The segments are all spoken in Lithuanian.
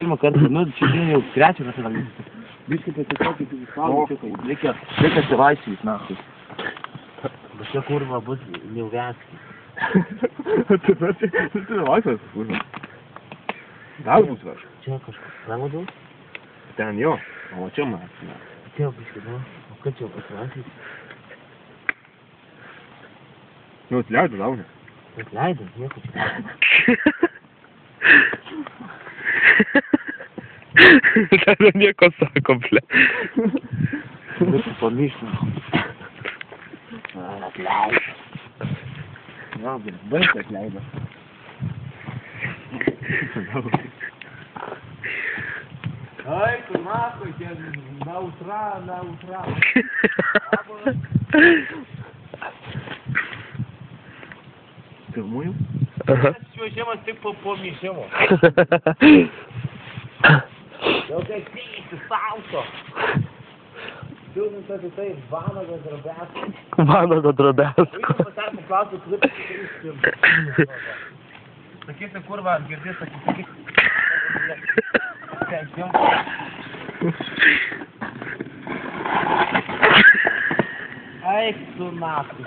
pirmą kartą, nu, šiandien jau trečią kartą valgyti. Biškai pasisakyti, kaip išvalgyti, reikia atsivaisyti, naktį. Bet čia kurva bus Milvenskis. Tai laisvas, kurva. Dar bus vaš. Čia kažkas, ramadu? Ten jo, o čia man. Čia biškai, nu, o kad čia pasivaisyti? Nu, atleido, launė. Atleido, nieko čia. Tada nieko sako, ble. Būtų pamištų. Atleido. Jo, bet baigti atleido. Ai, tu nako, čia nautra. Pirmųjų? Aha. Šviežiamas tik po mišimo. Jau kaip tysi, sauso. Pilnus apie tai Vanago Drobesko. Vanago Drobesko. Reikia pasarpu klausiu, klipas įsirim. Sakysi, kurva, girdės, sakysi. Eik tu naktį.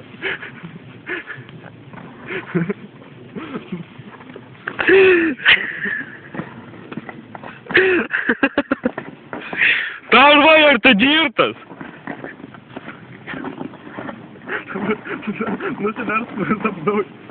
Tau žvai, ar tu girtas? Nusiversk, kur sapnauji.